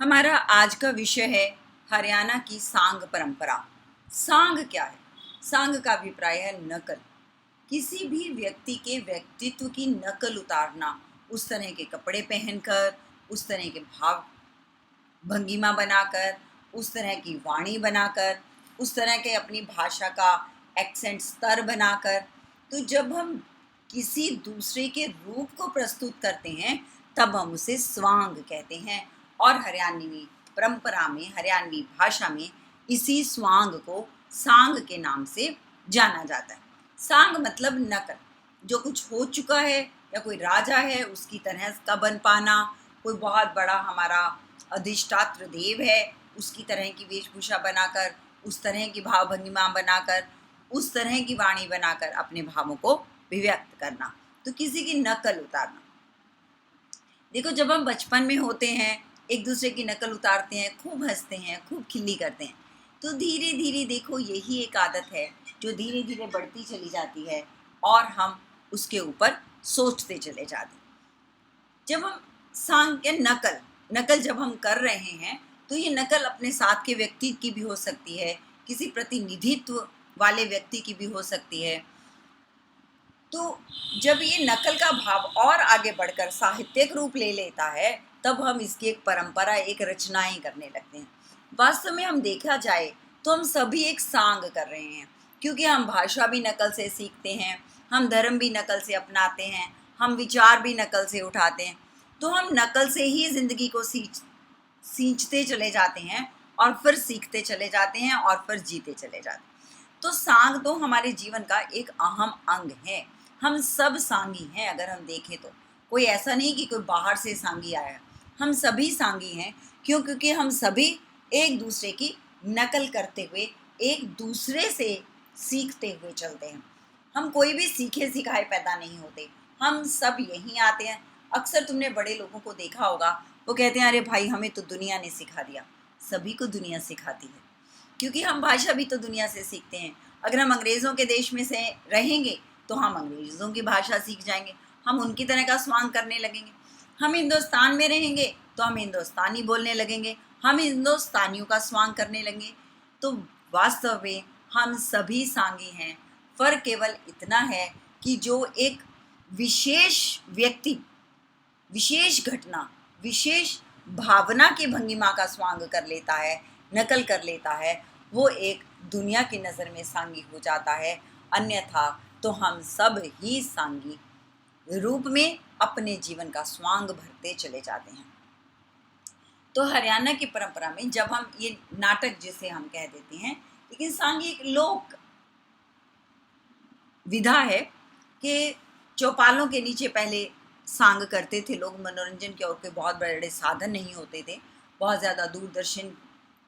हमारा आज का विषय है हरियाणा की सांग परंपरा। सांग क्या है? सांग का अभिप्राय है नकल। किसी भी व्यक्ति के व्यक्तित्व की नकल उतारना, उस तरह के कपड़े पहनकर, उस तरह के भाव भंगिमा बनाकर, उस तरह की वाणी बनाकर, उस तरह के अपनी भाषा का एक्सेंट स्तर बनाकर। तो जब हम किसी दूसरे के रूप को प्रस्तुत करते हैं तब हम उसे स्वांग कहते हैं। और हरियाणवी परंपरा में, हरियाणवी भाषा में इसी स्वांग को सांग के नाम से जाना जाता है। सांग मतलब नकल, जो कुछ हो चुका है या कोई राजा है उसकी तरह का बन पाना, कोई बहुत बड़ा हमारा अधिष्ठात्र देव है उसकी तरह की वेशभूषा बनाकर, उस तरह की भाव भंगिमा बनाकर, उस तरह की वाणी बनाकर अपने भावों को अभिव्यक्त करना, तो किसी की नकल उतारना। देखो, जब हम बचपन में होते हैं एक दूसरे की नकल उतारते हैं, खूब हंसते हैं, खूब खिल्ली करते हैं, तो धीरे धीरे देखो यही एक आदत है जो धीरे धीरे बढ़ती चली जाती है और हम उसके ऊपर सोचते चले जाते हैं। जब हम सांग के नकल जब हम कर रहे हैं तो ये नकल अपने साथ के व्यक्ति की भी हो सकती है, किसी प्रतिनिधित्व वाले व्यक्ति की भी हो सकती है। तो जब ये नकल का भाव और आगे बढ़कर साहित्यिक रूप ले लेता है तब हम इसकी एक परंपरा, एक रचनाएं करने लगते हैं। वास्तव में हम देखा जाए तो हम सभी एक सांग कर रहे हैं, क्योंकि हम भाषा भी नकल से सीखते हैं, हम धर्म भी नकल से अपनाते हैं, हम विचार भी नकल से उठाते हैं। तो हम नकल से ही जिंदगी को सींचते चले जाते हैं और फिर सीखते चले जाते हैं और फिर जीते चले जाते हैं। तो सांग तो हमारे जीवन का एक अहम अंग है। हम सब सांगी हैं। अगर हम देखें तो कोई ऐसा नहीं कि कोई बाहर से सांगी आया, हम सभी सांगी हैं। क्यों? क्योंकि हम सभी एक दूसरे की नकल करते हुए, एक दूसरे से सीखते हुए चलते हैं। हम कोई भी सीखे सिखाए पैदा नहीं होते, हम सब यहीं आते हैं। अक्सर तुमने बड़े लोगों को देखा होगा, वो कहते हैं अरे भाई हमें तो दुनिया ने सिखा दिया। सभी को दुनिया सिखाती है, क्योंकि हम भाषा भी तो दुनिया से सीखते हैं। अगर हम अंग्रेज़ों के देश में से रहेंगे तो हम अंग्रेज़ों की भाषा सीख जाएंगे, हम उनकी तरह का स्वांग करने लगेंगे। हम हिंदुस्तान में रहेंगे तो हम हिंदुस्तानी बोलने लगेंगे, हम हिंदुस्तानियों का स्वांग करने लगेंगे। तो वास्तव में हम सभी सांगी हैं। फ़र्क केवल इतना है कि जो एक विशेष व्यक्ति, विशेष घटना, विशेष भावना की भंगिमा का स्वांग कर लेता है, नकल कर लेता है, वो एक दुनिया की नज़र में सांगी हो जाता है। अन्यथा तो हम सब ही सांगी रूप में अपने जीवन का स्वांग भरते चले जाते हैं। तो हरियाणा की परंपरा में जब हम ये नाटक जिसे हम कह देते हैं, लेकिन सांगी एक लोक विधा है कि चौपालों के नीचे पहले सांग करते थे लोग मनोरंजन के, और कोई बहुत बड़े बड़े साधन नहीं होते थे, बहुत ज़्यादा दूरदर्शन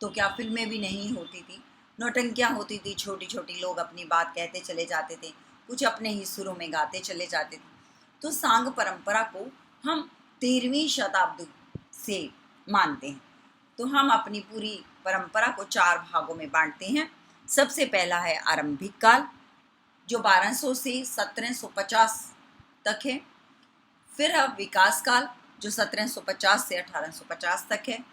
तो क्या फिल्में भी नहीं होती थी, नौटंकियाँ होती थी, छोटी छोटी लोग अपनी बात कहते चले जाते थे, कुछ अपने ही सुरों में गाते चले जाते थे। तो सांग परंपरा को हम 13वीं शताब्दी से मानते हैं। तो हम अपनी पूरी परंपरा को 4 भागों में बांटते हैं। सबसे पहला है आरंभिक काल, जो 1200 से 1750 तक है। फिर है विकास काल, जो 1750 से 1850 तक है।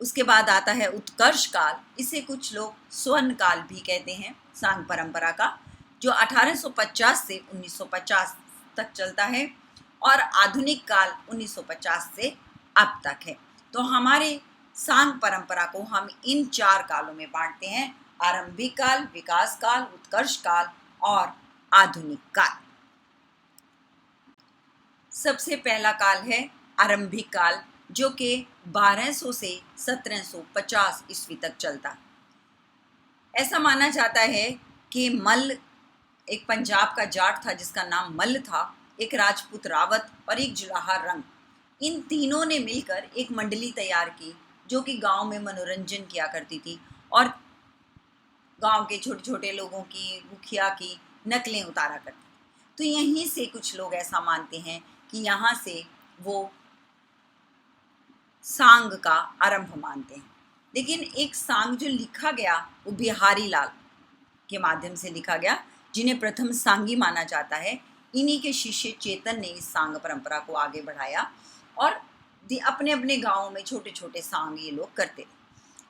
उसके बाद आता है उत्कर्ष काल, इसे कुछ लोग स्वर्ण काल भी कहते हैं सांग परंपरा का, जो 1850 से 1950 तक चलता है। और आधुनिक काल 1950 से अब तक है। तो हमारे सांग परंपरा को हम इन 4 कालों में बांटते हैं: आरंभिक काल, विकास काल, उत्कर्ष काल और आधुनिक काल। सबसे पहला काल है आरंभिक काल, जो कि 1200 से 1750 ईस्वी तक चलता। ऐसा माना जाता है कि मल्ल, एक पंजाब का जाट था जिसका नाम मल्ल था, एक राजपूत रावत और एक जुलाहा रंग, इन तीनों ने मिलकर एक मंडली तैयार की जो कि गांव में मनोरंजन किया करती थी और गांव के छोटे छोटे लोगों की, मुखिया की नकलें उतारा करती थी। तो यहीं से कुछ लोग ऐसा मानते हैं कि यहाँ से वो सांग का आरंभ मानते हैं। लेकिन एक सांग जो लिखा गया वो बिहारी लाल के माध्यम से लिखा गया, जिन्हें प्रथम सांगी माना जाता है। इन्हीं के शिष्य चेतन ने इस सांग परंपरा को आगे बढ़ाया और अपने अपने गाँव में छोटे छोटे सांग ये लोग करते थे।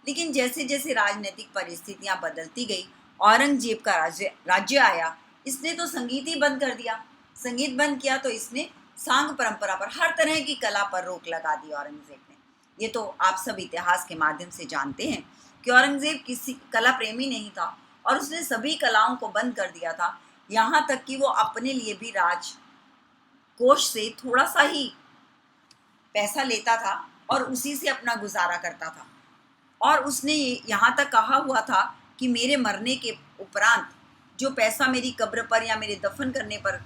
लेकिन जैसे जैसे राजनीतिक परिस्थितियां बदलती गई, औरंगजेब का राज्य राज्य आया, इसने तो संगीत ही बंद कर दिया। संगीत बंद किया तो इसने सांग परंपरा पर, हर तरह की कला पर रोक लगा दी औरंगजेब ने। ये तो आप सब इतिहास के माध्यम से जानते हैं कि औरंगजेब किसी कला प्रेमी नहीं था और उसने सभी कलाओं को बंद कर दिया था। यहाँ तक कि वो अपने लिए भी राजकोष से थोड़ा सा ही पैसा लेता था और उसी से अपना गुजारा करता था। और उसने यहाँ तक कहा हुआ था कि मेरे मरने के उपरांत जो पैसा मेरी कब्र पर या मेरे दफन करने पर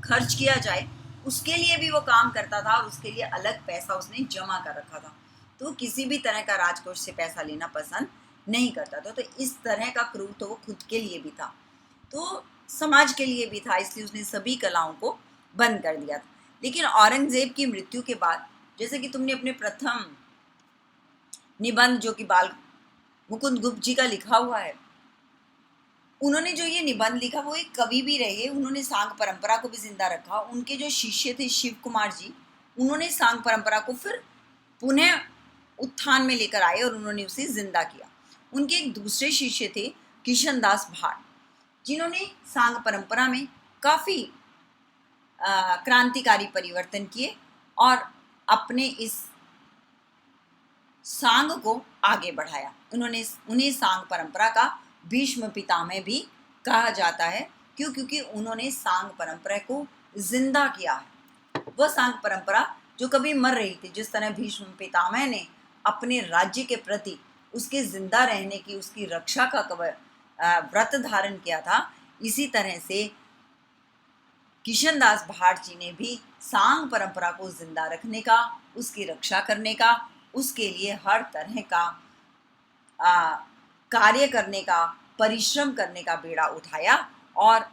खर्च किया जाए, उसके लिए भी वो काम करता था और उसके लिए अलग पैसा उसने जमा कर रखा था। तो किसी भी तरह का राजकोष से पैसा लेना पसंद नहीं करता था। तो इस तरह का क्रूर तो वो खुद के लिए भी था, तो समाज के लिए भी था, इसलिए उसने सभी कलाओं को बंद कर दिया था। लेकिन औरंगजेब की मृत्यु के बाद, जैसे कि तुमने अपने प्रथम निबंध जो कि बाल मुकुंद गुप्त जी का लिखा हुआ है, उन्होंने जो ये निबंध लिखा वो एक कवि भी रहे, उन्होंने सांग परंपरा को भी जिंदा रखा। उनके जो शिष्य थे शिव कुमार जी, उन्होंने सांग परंपरा को फिर पुनः उत्थान में लेकर आए और उन्होंने उसे जिंदा किया। उनके एक दूसरे शिष्य थे किशन दास भाट, जिन्होंने सांग परंपरा में काफ़ी क्रांतिकारी परिवर्तन किए और अपने इस सांग को आगे बढ़ाया। उन्हें सांग परंपरा का भीष्म पितामह भी कहा जाता है। क्यों? क्योंकि उन्होंने सांग परंपरा को जिंदा किया है। वह सांग परंपरा जो कभी मर रही थी, जिस तरह भीष्म पितामह ने अपने राज्य के प्रति उसके जिंदा रहने की, उसकी रक्षा का व्रत धारण किया था, इसी तरह से किशन दास भाट जी ने भी सांग परंपरा को जिंदा रखने का, उसकी रक्षा करने का, उसके लिए हर तरह का कार्य करने का, परिश्रम करने का बीड़ा उठाया और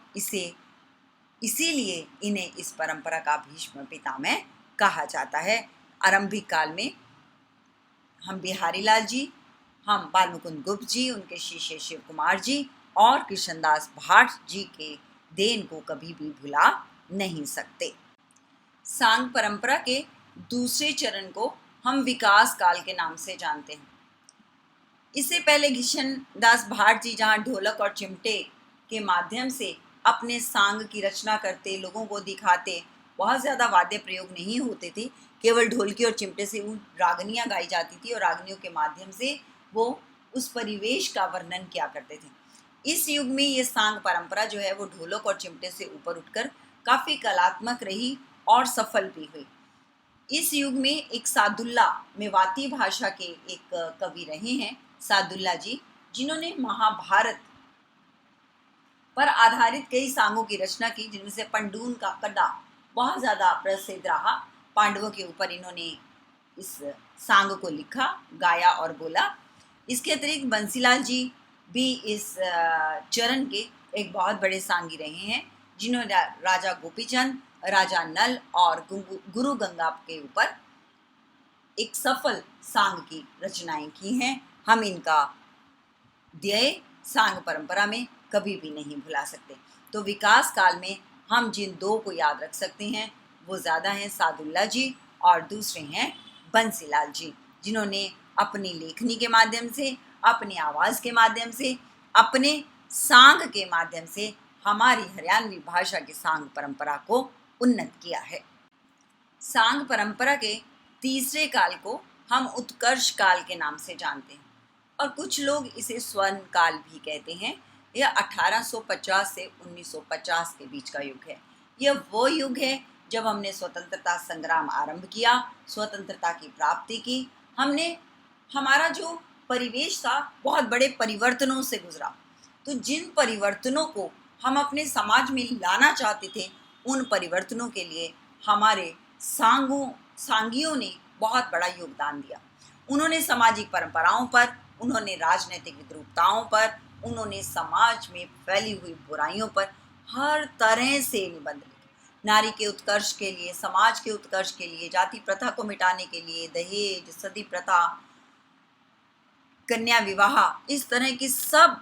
इसीलिए इन्हें इस परंपरा का भीष्म पितामह कहा जाता है। आरंभिक काल में हम बिहारी लाल जी, हम बाल मुकुंद गुप्त जी, उनके शिष्य शिव कुमार जी और कृष्णदास भाट जी के देन को कभी भी भुला नहीं सकते। सांग परंपरा के दूसरे चरण को हम विकास काल के नाम से जानते हैं। इससे पहले किशन दास भाट जी जहाँ ढोलक और चिमटे के माध्यम से अपने सांग की रचना करते, लोगों को दिखाते, बहुत ज़्यादा वाद्य प्रयोग नहीं होते थे, केवल ढोलकी और चिमटे से वो रागनियाँ गाई जाती थी और रागनियों के माध्यम से वो उस परिवेश का वर्णन किया करते थे। इस युग में ये सांग परंपरा जो है वो ढोलक और चिमटे से ऊपर उठकर काफ़ी कलात्मक रही और सफल भी हुई। इस युग में एक सादुल्ला, मेवाती भाषा के एक कवि रहे हैं सादुल्ला जी, जिन्होंने महाभारत पर आधारित कई सांगों की रचना की, जिनमें से पंडून का कड्डा बहुत ज़्यादा प्रसिद्ध रहा। पांडवों के ऊपर इन्होंने इस सांग को लिखा, गाया और बोला। इसके अतिरिक्त बंसीलाल जी भी इस चरण के एक बहुत बड़े सांगी रहे हैं, जिन्होंने राजा गोपीचंद, राजा नल और गुरु गंगा के ऊपर एक सफल सांग की रचनाएं की हैं। हम इनका व्यय सांग परंपरा में कभी भी नहीं भुला सकते। तो विकास काल में हम जिन दो को याद रख सकते हैं वो ज़्यादा हैं सादुल्ला जी और दूसरे हैं बंसीलाल जी, जिन्होंने अपनी लेखनी के माध्यम से, अपनी आवाज़ के माध्यम से, अपने सांग के माध्यम से हमारी हरियाणवी भाषा की सांग परंपरा को उन्नत किया है। सांग परंपरा के तीसरे काल को हम उत्कर्ष काल के नाम से जानते हैं और कुछ लोग इसे स्वर्ण काल भी कहते हैं। यह 1850 से 1950 के बीच का युग है। यह वो युग है जब हमने स्वतंत्रता संग्राम आरंभ किया, स्वतंत्रता की प्राप्ति की। हमारा जो परिवेश था बहुत बड़े परिवर्तनों से गुजरा। तो जिन परिवर्तनों को हम अपने समाज में लाना चाहते थे, उन परिवर्तनों के लिए हमारे सांगियों ने बहुत बड़ा योगदान दिया। उन्होंने सामाजिक परंपराओं पर, उन्होंने राजनीतिक विद्रूपताओं पर, उन्होंने समाज में फैली हुई बुराइयों पर हर तरह से निबंध लिखे। नारी के उत्कर्ष के लिए, समाज के उत्कर्ष के लिए, जाति प्रथा को मिटाने के लिए, दहेज, सती प्रथा, कन्या विवाह, इस तरह की सब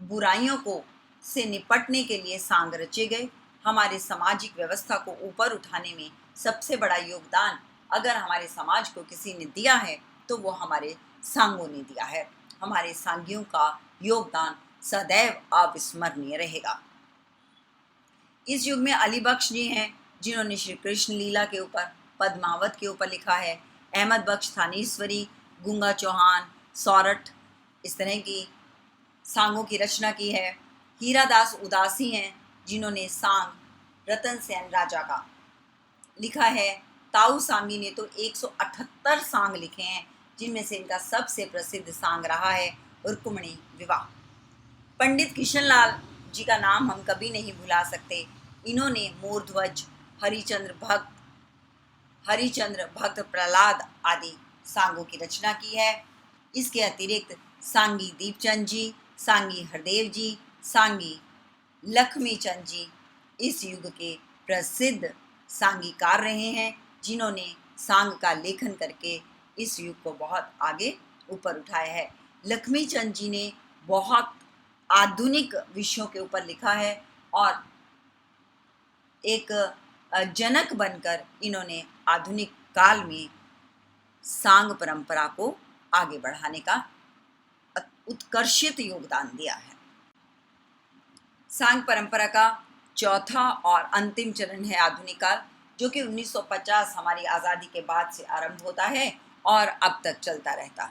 बुराइयों को से निपटने के लिए सांग रचे गए। हमारे सामाजिक व्यवस्था को ऊपर उठाने में सबसे बड़ा योगदान अगर हमारे समाज को किसी ने दिया है तो वो हमारे सांगों ने दिया है। हमारे सांगियों का योगदान सदैव अविस्मरणीय रहेगा। इस युग में अली बख्श जी हैं जिन्होंने श्री कृष्ण लीला के ऊपर, पद्मावत के ऊपर लिखा है। अहमद बख्श थानेश्वरी, गूंगा चौहान, सौरठ, इस तरह की सांगों की रचना की है। हीरा दास उदासी हैं जिन्होंने सांग रतन सेन राजा का लिखा है। ताऊ सांगी ने तो 178 सांग लिखे हैं, जिनमें से इनका सबसे प्रसिद्ध सांग रहा है रुक्मिणी विवाह। पंडित किशनलाल जी का नाम हम कभी नहीं भुला सकते। इन्होंने मोरध्वज, हरिचंद्र भक्त प्रहलाद आदि सांगों की रचना की है। इसके अतिरिक्त सांगी दीपचंद जी, सांगी हरदेव जी, सांगी लक्ष्मीचंद जी इस युग के प्रसिद्ध सांगीकार रहे हैं, जिन्होंने सांग का लेखन करके इस युग को बहुत आगे ऊपर उठाया है। लक्ष्मीचंद जी ने बहुत आधुनिक विषयों के ऊपर लिखा है और एक जनक बनकर इन्होंने आधुनिक काल में सांग परंपरा को आगे बढ़ाने का उत्कर्षित योगदान दिया है। सांग परंपरा का चौथा और अंतिम चरण है आधुनिक काल, जो कि 1950 हमारी आज़ादी के बाद से आरंभ होता है और अब तक चलता रहता।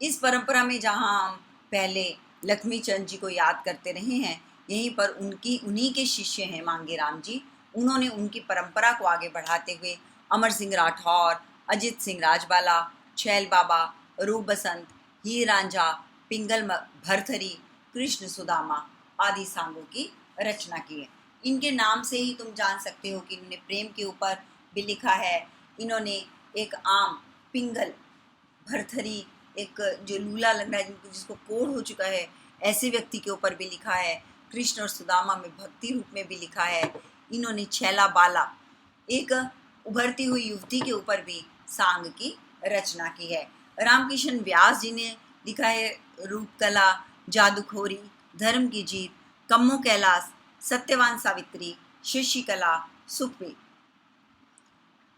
इस परंपरा में जहां हम पहले लक्ष्मीचंद जी को याद करते रहे हैं, यहीं पर उन्हीं के शिष्य हैं मांगे राम जी। उन्होंने उनकी परंपरा को आगे बढ़ाते हुए अमर सिंह राठौर, अजित सिंह राजबाला, छैल बाबा, रूप बसंत, हीर रांझा, पिंगल भरथरी, कृष्ण सुदामा आदि सांगों की रचना की है। इनके नाम से ही तुम जान सकते हो कि इन्होंने प्रेम के ऊपर भी लिखा है। इन्होंने एक आम पिंगल भरथरी, एक जो लूला लग रहा है जिसको कोढ़ हो चुका है, ऐसे व्यक्ति के ऊपर भी लिखा है। कृष्ण और सुदामा में भक्ति रूप में भी लिखा है। इन्होंने छैला बाला, एक उभरती हुई युवती के ऊपर भी सांग की रचना की है। रामकिशन व्यास जी ने लिखा है रूपकला, जादूखोरी, धर्म की जीत, कम्मो कैलाश, सत्यवान सावित्री, शशिकला, सुखबीर।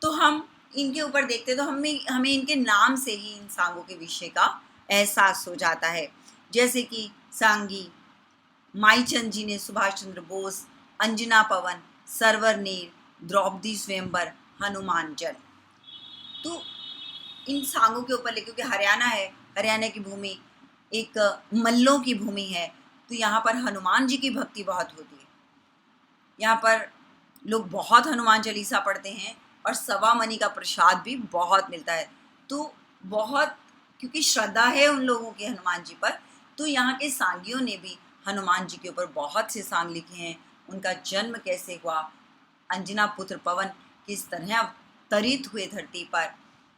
तो हम इनके ऊपर देखते तो हमें इनके नाम से ही इन सांगों के विषय का एहसास हो जाता है। जैसे कि सांगी माईचंद जी ने सुभाष चंद्र बोस, अंजना पवन, सरवर नीर, द्रौपदी स्वयंवर, हनुमान जल। तो इन सांगों के ऊपर क्योंकि हरियाणा है, हरियाणा की भूमि एक मल्लों की भूमि है, तो यहाँ पर हनुमान जी की भक्ति बहुत होती है। यहाँ पर लोग बहुत हनुमान चालीसा पढ़ते हैं और सवा मनी का प्रसाद भी बहुत मिलता है। तो बहुत क्योंकि श्रद्धा है उन लोगों की हनुमान जी पर, तो यहाँ के सांगियों ने भी हनुमान जी के ऊपर बहुत से सांग लिखे हैं। उनका जन्म कैसे हुआ, अंजना पुत्र पवन किस तरह अवतरित हुए धरती पर,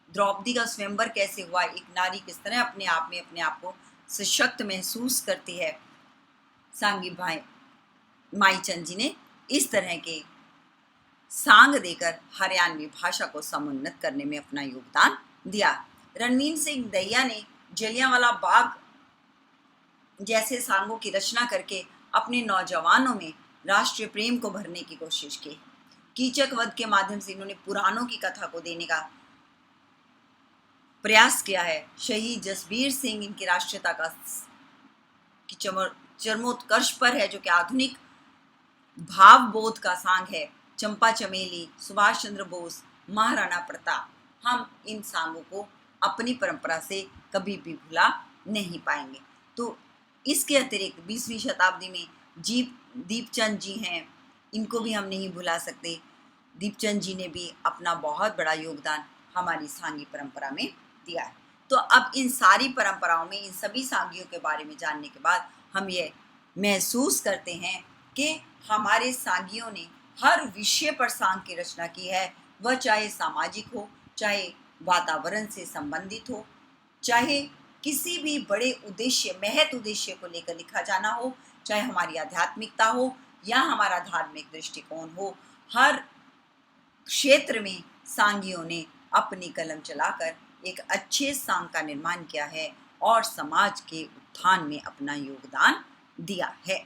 द्रौपदी का स्वयंवर कैसे हुआ, एक नारी किस तरह अपने आप को सशक्त महसूस करती है। सांगी भाई माईचंद जी ने इस तरह के सांग देकर हरियाणवी भाषा को समुन्नत करने में अपना योगदान दिया। रणवीर सिंह दहिया ने जलियांवाला बाग जैसे सांगों की रचना करके अपने नौजवानों में राष्ट्रीय प्रेम को भरने की कोशिश की। कीचक वध के माध्यम से इन्होंने पुराणों की कथा को देने का प्रयास किया है। शहीद जसबीर सिंह इनकी राष्ट्रीयता का चरमोत्कर्ष पर है, जो कि आधुनिक भावबोध का सांग है। चंपा चमेली, सुभाष चंद्र बोस, महाराणा प्रताप, हम इन सांगों को अपनी परंपरा से कभी भी भुला नहीं पाएंगे। तो इसके अतिरिक्त 20वीं शताब्दी में दीपचंद जी हैं, इनको भी हम नहीं भुला सकते। दीपचंद जी ने भी अपना बहुत बड़ा योगदान हमारी सांगी परंपरा में दिया है। तो अब इन सारी परंपराओं में इन सभी सांगियों के बारे में जानने के बाद हम ये महसूस करते हैं कि हमारे सांगियों ने हर विषय पर सांग की रचना की है। वह चाहे सामाजिक हो, चाहे वातावरण से संबंधित हो, चाहे किसी भी बड़े उद्देश्य, महत उद्देश्य को लेकर लिखा जाना हो, चाहे हमारी आध्यात्मिकता हो या हमारा धार्मिक दृष्टिकोण हो, हर क्षेत्र में सांगियों ने अपनी कलम चलाकर एक अच्छे सांग का निर्माण किया है और समाज के उत्थान में अपना योगदान दिया है।